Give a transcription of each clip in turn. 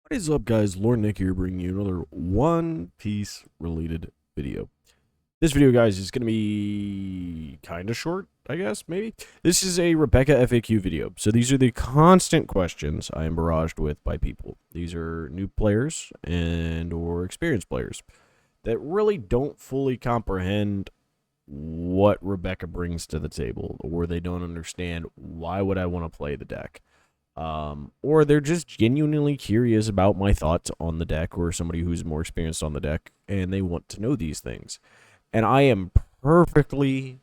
What is up, guys? Lord Nick here, bringing you another One Piece related video. This video, guys, is going to be kind of short, I guess, maybe. This is a Rebecca FAQ video. So these are the constant questions I am barraged with by people. These are new players and or experienced players that really don't fully comprehend what Rebecca brings to the table, or they don't understand why would I want to play the deck. Or they're just genuinely curious about my thoughts on the deck, or somebody who's more experienced on the deck, and they want to know these things. And I am perfectly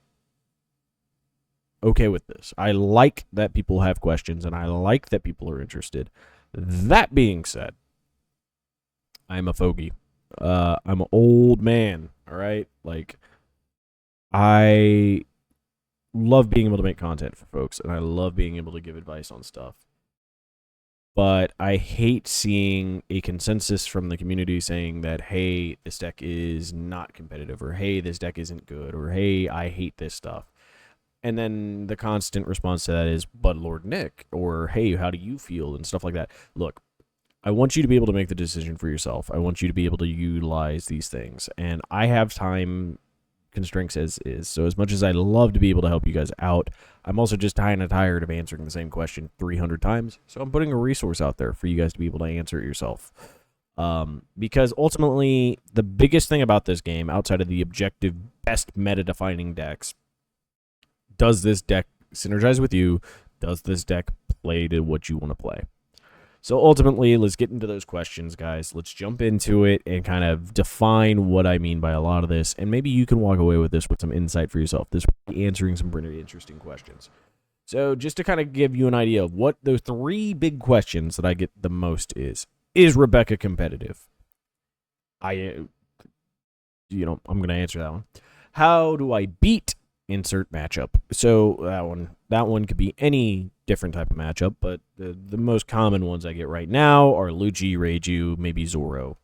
okay with this. I like that people have questions, and I like that people are interested. That being said, I'm a fogey. I'm an old man, all right? Like, I love being able to make content for folks, and I love being able to give advice on stuff. But I hate seeing a consensus from the community saying that, hey, this deck is not competitive, or hey, this deck isn't good, or hey, I hate this stuff. And then the constant response to that is, but Lord Nick, or hey, how do you feel, and stuff like that. Look, I want you to be able to make the decision for yourself. I want you to be able to utilize these things. And I have time constraints as is. So as much as I love to be able to help you guys out, I'm also just kind of tired of answering the same question 300 times. So I'm putting a resource out there for you guys to be able to answer it yourself. Because ultimately, the biggest thing about this game, outside of the objective best meta-defining decks, does this deck synergize with you? Does this deck play to what you want to play? So ultimately, let's get into those questions, guys. Let's jump into it and kind of define what I mean by a lot of this. And maybe you can walk away with this with some insight for yourself. This will be answering some pretty interesting questions. So just to kind of give you an idea of what those three big questions that I get the most is Rebecca competitive? I'm going to answer that one. How do I beat insert matchup? So that one could be any different type of matchup, but the most common ones I get right now are Lucci, Reiju, maybe Zoro.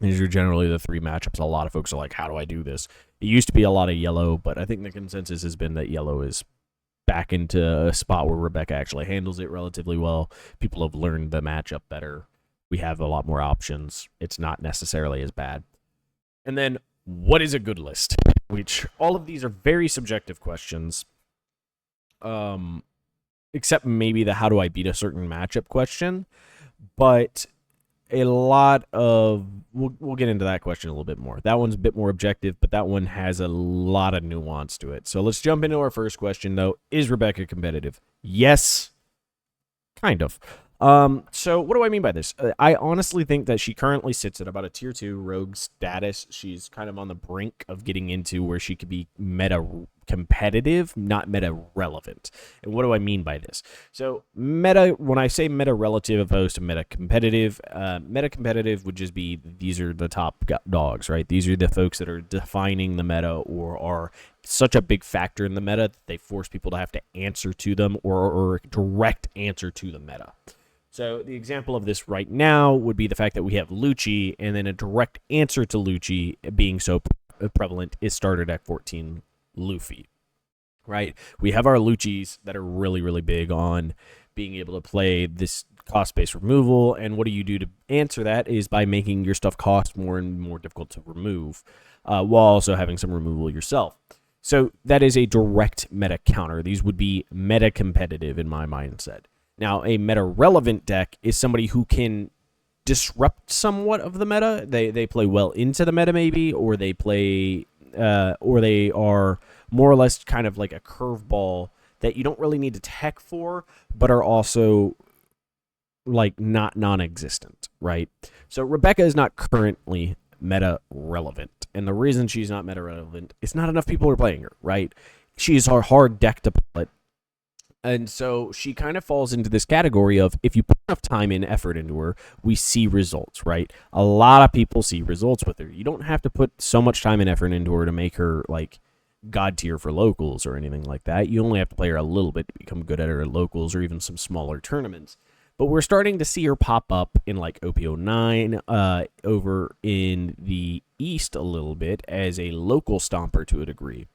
These are generally the three matchups. A lot of folks are like, how do I do this? It used to be a lot of yellow, but I think the consensus has been that yellow is back into a spot where Rebecca actually handles it relatively well. People have learned the matchup better. We have a lot more options. It's not necessarily as bad. And then, what is a good list? Which all of these are very subjective questions. Except maybe the how do I beat a certain matchup question. But a lot of we'll get into that question a little bit more. That one's a bit more objective, but that one has a lot of nuance to it. So let's jump into our first question, though. Is Rebecca competitive? Yes, kind of. So what do I mean by this? I honestly think that she currently sits at about a tier 2 rogue status. She's kind of on the brink of getting into where she could be meta competitive, not meta relevant. And what do I mean by this? So meta, when I say meta relative opposed to meta competitive would just be these are the top dogs, right? These are the folks that are defining the meta or are such a big factor in the meta that they force people to have to answer to them or direct answer to the meta. So the example of this right now would be the fact that we have Lucci, and then a direct answer to Lucci being so prevalent is starter deck 14 Luffy, right? We have our Luccis that are really, really big on being able to play this cost-based removal, and what do you do to answer that is by making your stuff cost more and more difficult to remove, while also having some removal yourself. So that is a direct meta counter. These would be meta competitive in my mindset. Now, a meta-relevant deck is somebody who can disrupt somewhat of the meta. They play well into the meta, maybe, or they play, or they are more or less kind of like a curveball that you don't really need to tech for, but are also like not non-existent, right? So Rebecca is not currently meta-relevant, and the reason she's not meta-relevant is not enough people are playing her, right? She's a hard deck to play. And so she kind of falls into this category of if you put enough time and effort into her, we see results, right? A lot of people see results with her. You don't have to put so much time and effort into her to make her like god tier for locals or anything like that. You only have to play her a little bit to become good at her at locals or even some smaller tournaments. But we're starting to see her pop up in like OPO9 over in the East a little bit as a local stomper to a degree.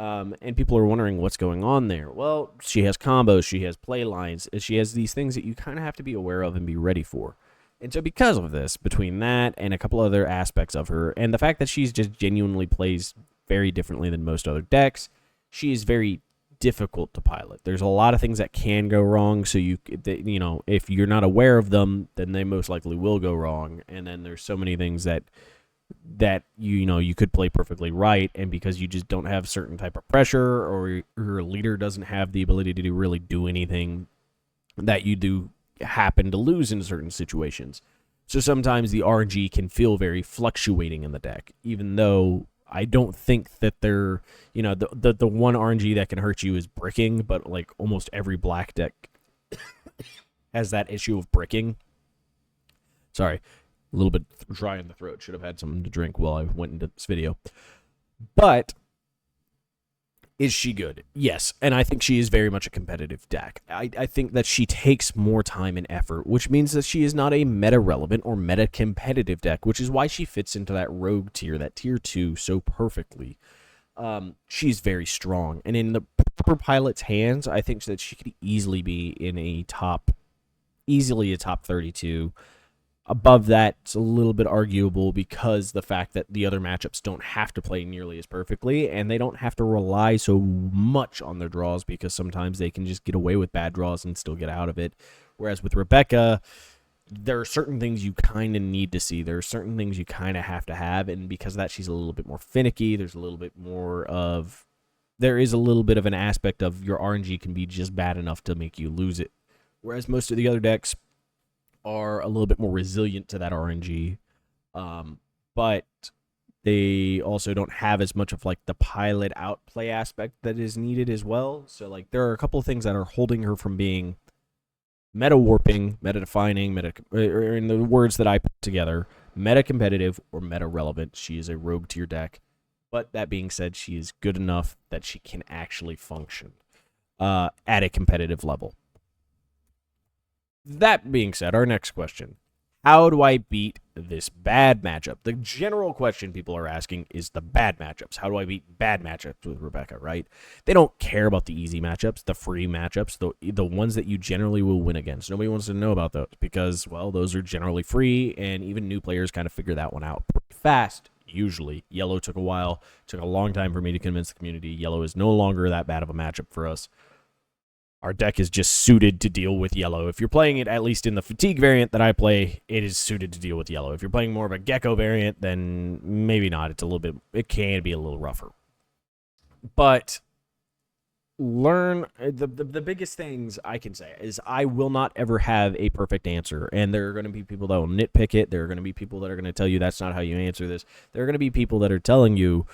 And people are wondering what's going on there. Well, she has combos, she has play lines, she has these things that you kind of have to be aware of and be ready for. And so because of this, between that and a couple other aspects of her, and the fact that she's just genuinely plays very differently than most other decks, she is very difficult to pilot. There's a lot of things that can go wrong, so if you're not aware of them, then they most likely will go wrong. And then there's so many things that you could play perfectly right, and because you just don't have certain type of pressure, or your leader doesn't have the ability to really do anything, that you do happen to lose in certain situations. So sometimes the RNG can feel very fluctuating in the deck, even though I don't think that they're, the one RNG that can hurt you is bricking, but like almost every black deck has that issue of bricking. Sorry, a little bit dry in the throat. Should have had something to drink while I went into this video. But is she good? Yes, and I think she is very much a competitive deck. I think that she takes more time and effort, which means that she is not a meta-relevant or meta-competitive deck, which is why she fits into that rogue tier, that tier 2, so perfectly. She's very strong, and in the proper pilot's hands, I think that she could easily be in easily a top 32. Above that, it's a little bit arguable because the fact that the other matchups don't have to play nearly as perfectly, and they don't have to rely so much on their draws, because sometimes they can just get away with bad draws and still get out of it. Whereas with Rebecca, there are certain things you kind of need to see. There are certain things you kind of have to have, and because of that, she's a little bit more finicky. There is a little bit of an aspect of your RNG can be just bad enough to make you lose it. Whereas most of the other decks are a little bit more resilient to that RNG, but they also don't have as much of like the pilot outplay aspect that is needed as well. So like there are a couple of things that are holding her from being meta warping, meta defining, or in the words that I put together, meta competitive or meta relevant. She is a rogue tier deck, but that being said, she is good enough that she can actually function at a competitive level. That being said, our next question. How do I beat this bad matchup? The general question people are asking is the bad matchups. How do I beat bad matchups with Rebecca, right? They don't care about the easy matchups, the free matchups, the ones that you generally will win against. Nobody wants to know about those because, well, those are generally free, and even new players kind of figure that one out pretty fast, usually. Yellow took a while. Took a long time for me to convince the community. Yellow is no longer that bad of a matchup for us. Our deck is just suited to deal with yellow. If you're playing it, at least in the fatigue variant that I play, it is suited to deal with yellow. If you're playing more of a gecko variant, then maybe not. It can be a little rougher. But the biggest things I can say is I will not ever have a perfect answer. And there are going to be people that will nitpick it. There are going to be people that are going to tell you that's not how you answer this. There are going to be people that are telling you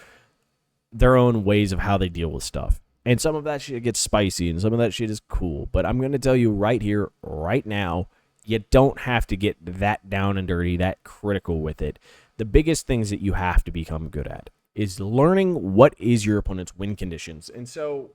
their own ways of how they deal with stuff. And some of that shit gets spicy, and some of that shit is cool. But I'm going to tell you right here, right now, you don't have to get that down and dirty, that critical with it. The biggest things that you have to become good at is learning what is your opponent's win conditions. And so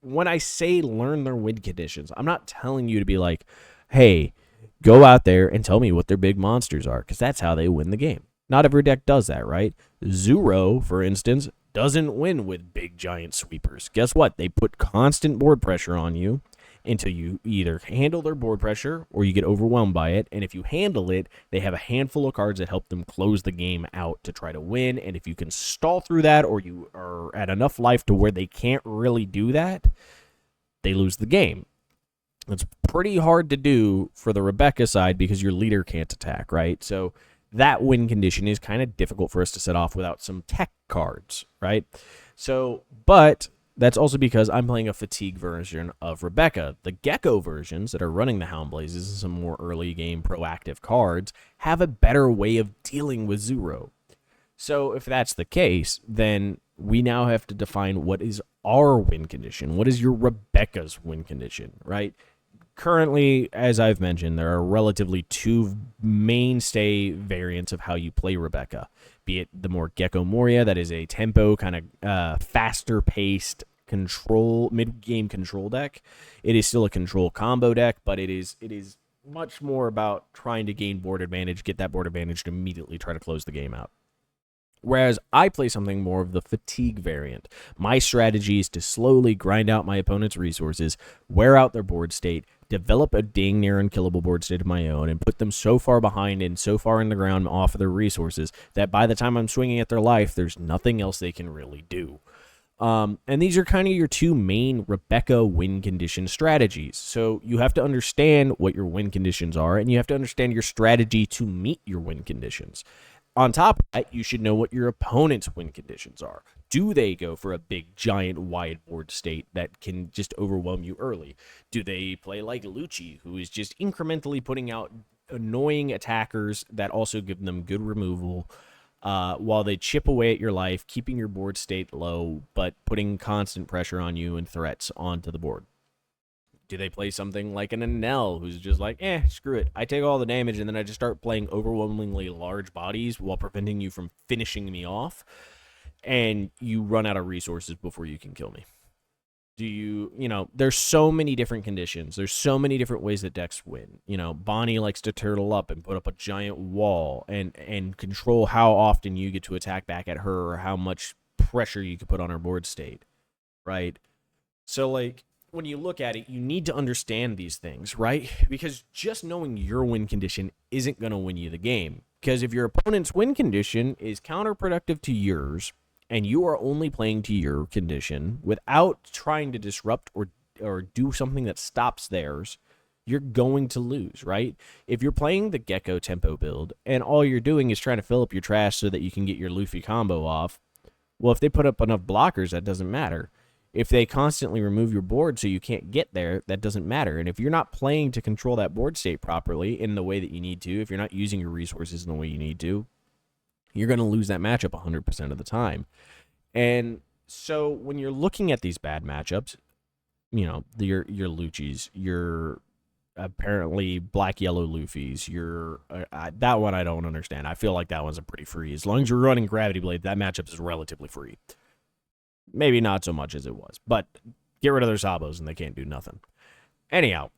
when I say learn their win conditions, I'm not telling you to be like, hey, go out there and tell me what their big monsters are, because that's how they win the game. Not every deck does that, right? Zuro, for instance, doesn't win with big giant sweepers. Guess what? They put constant board pressure on you until you either handle their board pressure or you get overwhelmed by it. And if you handle it, they have a handful of cards that help them close the game out to try to win. And if you can stall through that, or you are at enough life to where they can't really do that, they lose the game. It's pretty hard to do for the Rebecca side because your leader can't attack, right? So that win condition is kind of difficult for us to set off without some tech cards, right? So, but that's also because I'm playing a fatigue version of Rebecca. The Gecko versions that are running the Hound Blazes and some more early game proactive cards have a better way of dealing with Zuro. So if that's the case, then we now have to define what is our win condition. What is your Rebecca's win condition, right? Currently, as I've mentioned, there are relatively two mainstay variants of how you play Rebecca. Be it the more Gecko Moria, that is a tempo kind of faster-paced control mid-game control deck. It is still a control combo deck, but it is much more about trying to gain board advantage, get that board advantage to immediately try to close the game out. Whereas I play something more of the fatigue variant. My strategy is to slowly grind out my opponent's resources, wear out their board state, develop a dang near unkillable board state of my own, and put them so far behind and so far in the ground off of their resources that by the time I'm swinging at their life, there's nothing else they can really do. And these are kind of your two main Rebecca win condition strategies. So you have to understand what your win conditions are, and you have to understand your strategy to meet your win conditions. On top of that, you should know what your opponent's win conditions are. Do they go for a big, giant, wide board state that can just overwhelm you early? Do they play like Lucci, who is just incrementally putting out annoying attackers that also give them good removal, while they chip away at your life, keeping your board state low, but putting constant pressure on you and threats onto the board? Do they play something like an Anel, who's just like, screw it. I take all the damage, and then I just start playing overwhelmingly large bodies while preventing you from finishing me off, and you run out of resources before you can kill me? Do you, there's so many different conditions. There's so many different ways that decks win. Bonnie likes to turtle up and put up a giant wall and control how often you get to attack back at her or how much pressure you can put on her board state, right? So, like, when you look at it, you need to understand these things, right? Because just knowing your win condition isn't going to win you the game. Because if your opponent's win condition is counterproductive to yours, and you are only playing to your condition without trying to disrupt or do something that stops theirs, you're going to lose, right? If you're playing the Gecko tempo build, and all you're doing is trying to fill up your trash so that you can get your Luffy combo off, well, if they put up enough blockers, that doesn't matter. If they constantly remove your board so you can't get there, that doesn't matter. And if you're not playing to control that board state properly in the way that you need to, if you're not using your resources in the way you need to, you're going to lose that matchup 100% of the time. And so when you're looking at these bad matchups, your Luccis, your apparently black-yellow Luffys, that one I don't understand. I feel like that one's a pretty free. As long as you're running Gravity Blade, that matchup is relatively free. Maybe not so much as it was, but get rid of their Sabos and they can't do nothing. Anyhow,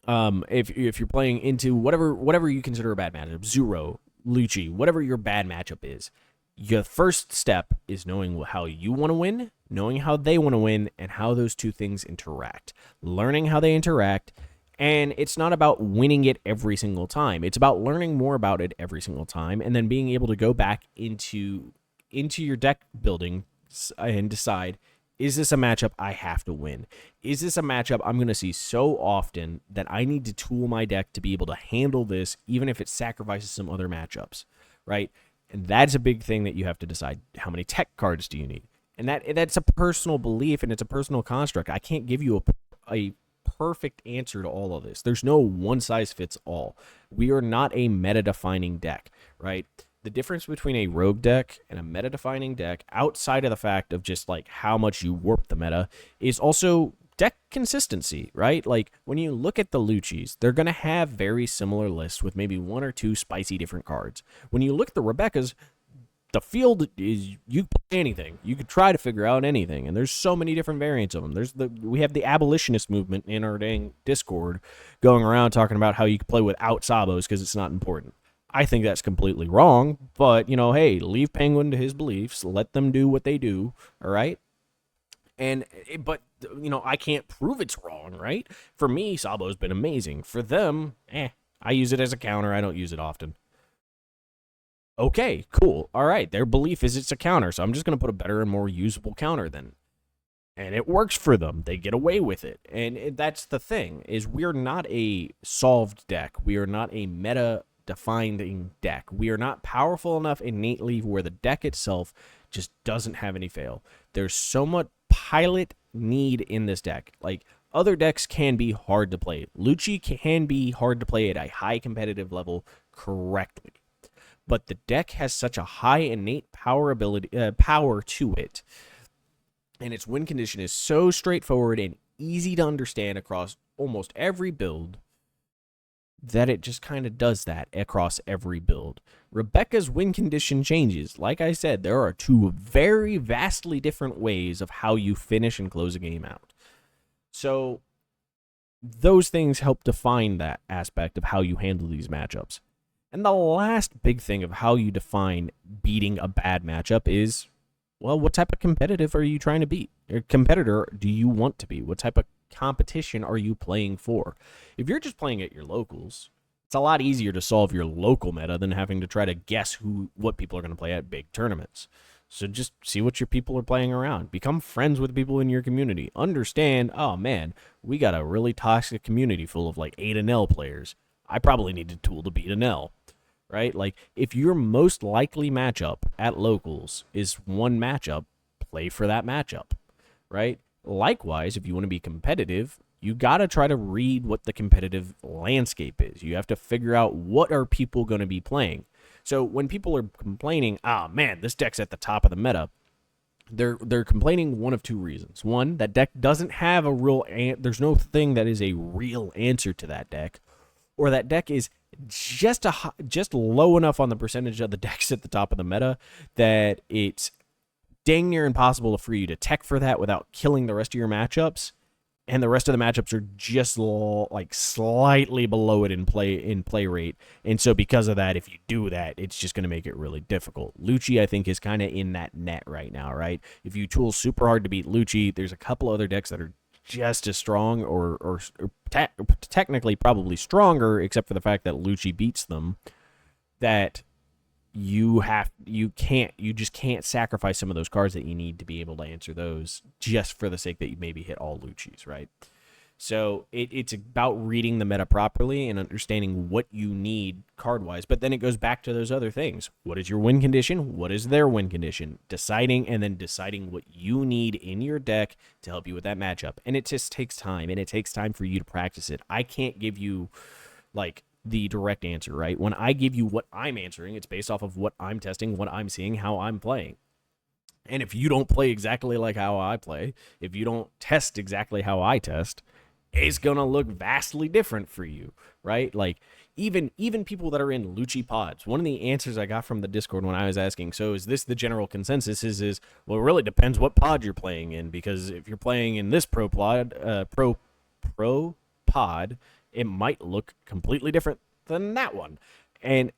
if you're playing into whatever you consider a bad matchup, Zero, Lucci, whatever your bad matchup is, your first step is knowing how you want to win, knowing how they want to win, and how those two things interact. Learning how they interact, and it's not about winning it every single time. It's about learning more about it every single time, and then being able to go back into your deck building and decide, is this a matchup I have to win? Is this a matchup I'm going to see so often that I need to tool my deck to be able to handle this, even if it sacrifices some other matchups, right? And that's a big thing that you have to decide. How many tech cards do you need? And that's a personal belief, and it's a personal construct. I can't give you a perfect answer to all of this. There's no one-size-fits-all. We are not a meta-defining deck, right? The difference between a rogue deck and a meta-defining deck, outside of the fact of just like how much you warp the meta, is also deck consistency, right? Like when you look at the Luccis, they're going to have very similar lists with maybe one or two spicy different cards. When you look at the Rebeccas, the field is, you can play anything. You could try to figure out anything, and there's so many different variants of them. We have the abolitionist movement in our dang Discord going around talking about how you can play without Sabos because it's not important. I think that's completely wrong, but, hey, leave Penguin to his beliefs. Let them do what they do, all right? But I can't prove it's wrong, right? For me, Sabo's been amazing. For them, I use it as a counter. I don't use it often. Okay, cool. All right, their belief is it's a counter, so I'm just going to put a better and more usable counter then. And it works for them. They get away with it. And that's the thing, is we're not a solved deck. We are not a meta-defining deck. We are not powerful enough innately where the deck itself just doesn't have any fail. There's so much pilot need in this deck. Like, other decks can be hard to play. Lucci can be hard to play at a high competitive level correctly. But the deck has such a high innate power to it, and its win condition is so straightforward and easy to understand across almost every build, that it just kind of does that across every build. Rebecca's win condition changes. Like I said, there are two very vastly different ways of how you finish and close a game out. So those things help define that aspect of how you handle these matchups. And the last big thing of how you define beating a bad matchup is, well, what type of competitive are you trying to beat? Or competitor do you want to be? What type of competition are you playing for? If you're just playing at your locals, it's a lot easier to solve your local meta than having to try to guess what people are going to play at big tournaments. So just see what your people are playing around. Become friends with people in your community. Understand, oh man, we got a really toxic community full of like 8 and L players. I probably need a tool to beat an L, right? Like if your most likely matchup at locals is one matchup, play for that matchup, right? Likewise, if you want to be competitive, you got to try to read what the competitive landscape is. You have to figure out what are people going to be playing. So when people are complaining, ah, man, this deck's at the top of the meta, they're complaining one of two reasons. One, that deck doesn't have a real there's no thing that is a real answer to that deck, or that deck is just low enough on the percentage of the decks at the top of the meta that it's dang near impossible for you to tech for that without killing the rest of your matchups, and the rest of the matchups are just like slightly below it in play rate. And so because of that, if you do that, it's just going to make it really difficult. Lucci, I think, is kind of in that net right now, right? If you tool super hard to beat Lucci, there's a couple other decks that are just as strong or technically probably stronger, except for the fact that Lucci beats them, that you just can't sacrifice some of those cards that you need to be able to answer those just for the sake that you maybe hit all Lucci's, right? So it's about reading the meta properly and understanding what you need card-wise. But then it goes back to those other things. What is your win condition? What is their win condition? Deciding what you need in your deck to help you with that matchup. And it just takes time, and it takes time for you to practice it. I can't give you, like, the direct answer, right? When I give you what I'm answering, it's based off of what I'm testing, what I'm seeing, how I'm playing. And if you don't play exactly like how I play, if you don't test exactly how I test, it's gonna look vastly different for you, right? Like even people that are in Lucci pods. One of the answers I got from the Discord when I was asking, so is this the general consensus? Is well, it really depends what pod you're playing in, because if you're playing in this pro pod, it might look completely different than that one. And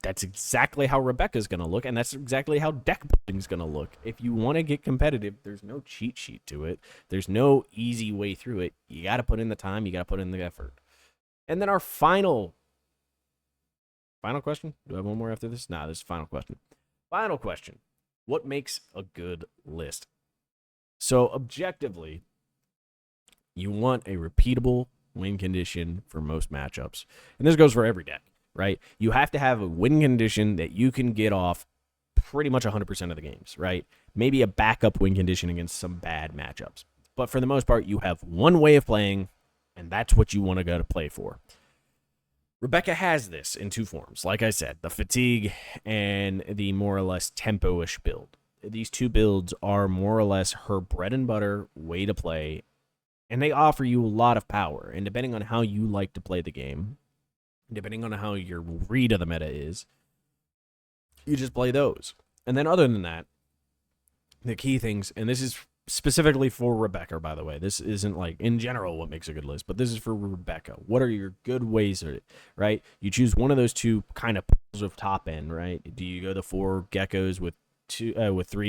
that's exactly how Rebecca's going to look, and that's exactly how deck building's going to look. If you want to get competitive, there's no cheat sheet to it. There's no easy way through it. You got to put in the time. You got to put in the effort. And then our final question. Do I have one more after this? Nah, this is final question. Final question. What makes a good list? So objectively, you want a repeatable win condition for most matchups. And this goes for every deck, right? You have to have a win condition that you can get off pretty much 100% of the games, right? Maybe a backup win condition against some bad matchups. But for the most part, you have one way of playing, and that's what you want to go to play for. Rebecca has this in two forms. Like I said, the fatigue and the more or less tempo-ish build. These two builds are more or less her bread and butter way to play, and they offer you a lot of power. And depending on how you like to play the game, depending on how your read of the meta is, you just play those. And then other than that, the key things, and this is specifically for Rebecca, by the way. This isn't like in general what makes a good list, but this is for Rebecca. What are your good ways of it, right? You choose one of those two kind of pools of top end, right? Do you go the 4 geckos with 3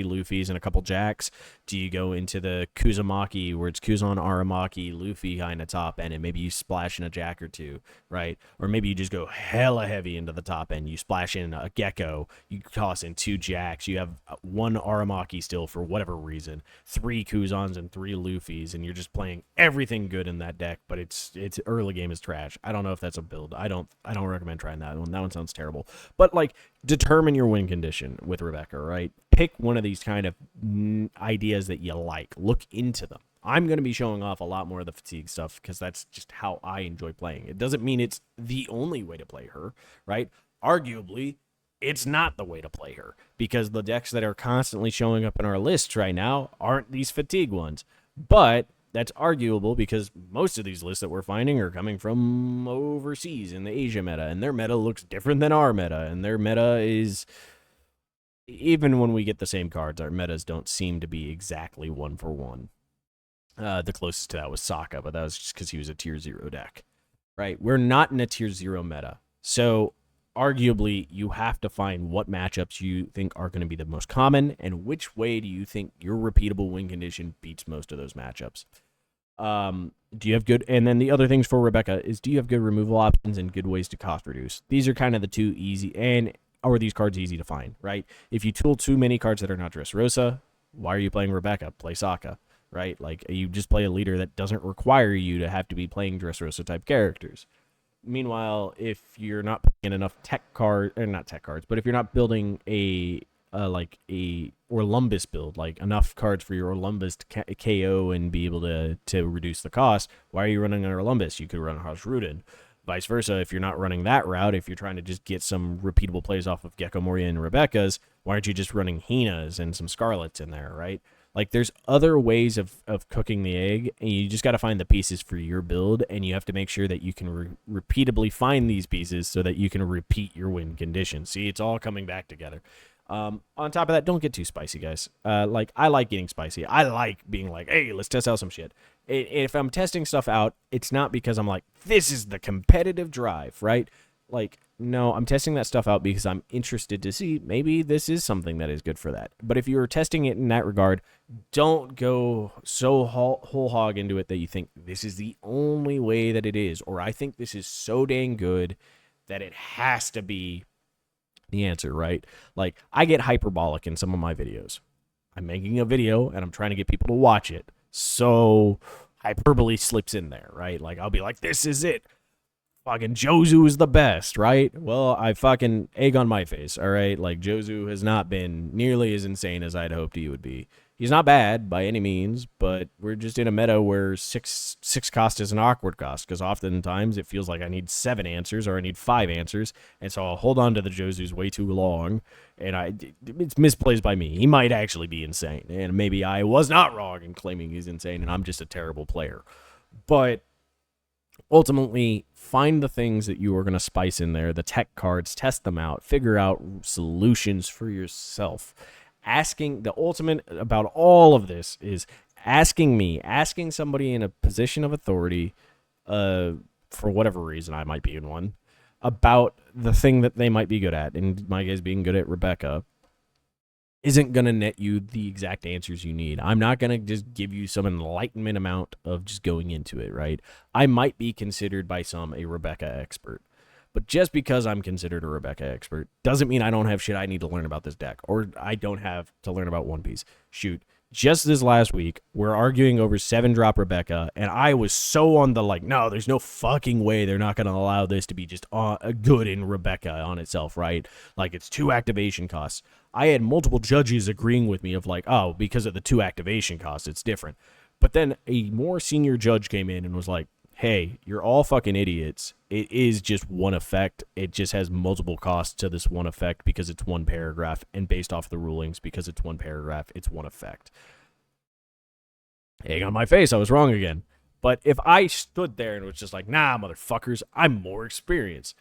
Luffys and a couple jacks? Do you go into the Kuzumaki where it's Kuzan, Aramaki, Luffy kind of top end, and maybe you splash in a jack or two, right? Or maybe you just go hella heavy into the top end. You splash in a gecko, you toss in 2 jacks, you have 1 Aramaki still for whatever reason, 3 Kuzans and 3 Luffys, and you're just playing everything good in that deck, but it's early game is trash. I don't know if that's a build. I don't recommend trying that one. That one sounds terrible. But like, determine your win condition with Rebecca, right? Pick one of these kind of ideas that you like. Look into them. I'm going to be showing off a lot more of the fatigue stuff because that's just how I enjoy playing. It doesn't mean it's the only way to play her, right? Arguably, it's not the way to play her because the decks that are constantly showing up in our lists right now aren't these fatigue ones. But that's arguable because most of these lists that we're finding are coming from overseas in the Asia meta, and their meta looks different than our meta, and their meta is, even when we get the same cards, our metas don't seem to be exactly one for one. The closest to that was Sokka, but that was just because he was a tier 0 deck, right? We're not in a tier 0 meta. So arguably you have to find what matchups you think are going to be the most common and which way do you think your repeatable win condition beats most of those matchups. Do you have good, and then the other things for Rebecca is, do you have good removal options and good ways to cost reduce? These are kind of the two easy, and are these cards easy to find, right? If you tool too many cards that are not Dressrosa, why are you playing Rebecca? Play Sokka, right? Like, you just play a leader that doesn't require you to have to be playing Dressrosa type characters. Meanwhile, if you're not putting in enough tech card, or not tech cards, but if you're not building a like a Orlumbus build, like enough cards for your Orlumbus to KO and be able to reduce the cost, why are you running an Orlumbus? You could run Hausruden. Vice versa, if you're not running that route, if you're trying to just get some repeatable plays off of Gecko Moria and Rebecca's, why aren't you just running Hina's and some Scarlets in there, right? Like, there's other ways of cooking the egg, and you just got to find the pieces for your build, and you have to make sure that you can repeatably find these pieces so that you can repeat your win condition. See, it's all coming back together. On top of that, don't get too spicy, guys. Like, I like getting spicy. I like being like, hey, let's test out some shit. If I'm testing stuff out, it's not because I'm like, this is the competitive drive, right? Like, no, I'm testing that stuff out because I'm interested to see maybe this is something that is good for that. But if you're testing it in that regard, don't go so whole hog into it that you think this is the only way that it is, or I think this is so dang good that it has to be the answer, right? Like, I get hyperbolic in some of my videos. I'm making a video and I'm trying to get people to watch it, so hyperbole slips in there, right? Like, I'll be like, this is it. Fucking Jozu is the best, right? Well, I fucking egg on my face, all right? Like, Jozu has not been nearly as insane as I'd hoped he would be. He's not bad by any means, but we're just in a meta where six cost is an awkward cost, because oftentimes it feels like I need 7 answers or I need 5 answers, and so I'll hold on to the Jozu's way too long, and it's misplaced by me. He might actually be insane, and maybe I was not wrong in claiming he's insane, and I'm just a terrible player. But ultimately, find the things that you are going to spice in there, the tech cards, test them out, figure out solutions for yourself. Asking, the ultimate about all of this is asking somebody in a position of authority, for whatever reason I might be in one, about the thing that they might be good at. And my guys being good at Rebecca isn't going to net you the exact answers you need. I'm not going to just give you some enlightenment amount of just going into it, right? I might be considered by some a Rebecca expert. But just because I'm considered a Rebecca expert doesn't mean I don't have shit I need to learn about this deck, or I don't have to learn about One Piece. Shoot, just this last week, we're arguing over 7-drop Rebecca, and I was so on the like, no, there's no fucking way they're not going to allow this to be just good in Rebecca on itself, right? Like, it's 2 activation costs. I had multiple judges agreeing with me of like, oh, because of the 2 activation costs, it's different. But then a more senior judge came in and was like, hey, you're all fucking idiots. It is just one effect. It just has multiple costs to this one effect because it's 1 paragraph, and based off the rulings, because it's 1 paragraph, it's 1 effect. Egg on my face, I was wrong again. But if I stood there and was just like, nah, motherfuckers, I'm more experienced.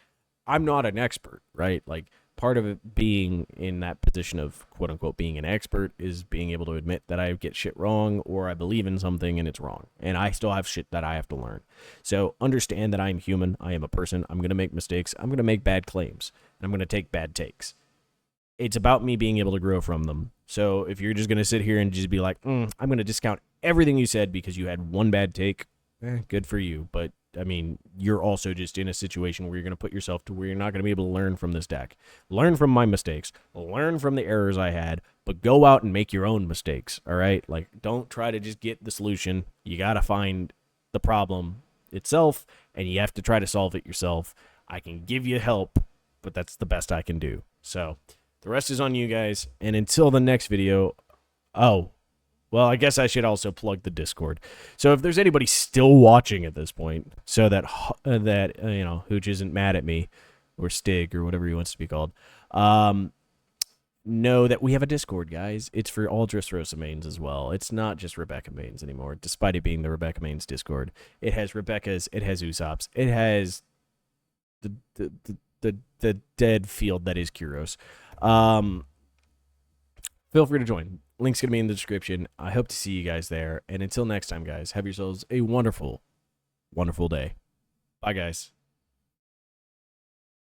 I'm not an expert, right? Like, part of it being in that position of quote unquote being an expert is being able to admit that I get shit wrong, or I believe in something and it's wrong, and I still have shit that I have to learn. So understand that I'm human. I am a person. I'm going to make mistakes. I'm going to make bad claims, and I'm going to take bad takes. It's about me being able to grow from them. So if you're just going to sit here and just be like, I'm going to discount everything you said because you had one bad take, good for you. But I mean, you're also just in a situation where you're going to put yourself to where you're not going to be able to learn from this deck. Learn from my mistakes. Learn from the errors I had, but go out and make your own mistakes, all right? Like, don't try to just get the solution. You got to find the problem itself, and you have to try to solve it yourself. I can give you help, but that's the best I can do. So the rest is on you guys, and until the next video, well, I guess I should also plug the Discord. So if there's anybody still watching at this point, so that you know, Hooch isn't mad at me, or Stig, or whatever he wants to be called, know that we have a Discord, guys. It's for all Dressrosa mains as well. It's not just Rebecca mains anymore, despite it being the Rebecca mains Discord. It has Rebecca's, it has Usopp's, it has the dead field that is Kuros. Feel free to join. Link's going to be in the description. I hope to see you guys there. And until next time, guys, have yourselves a wonderful, wonderful day. Bye, guys.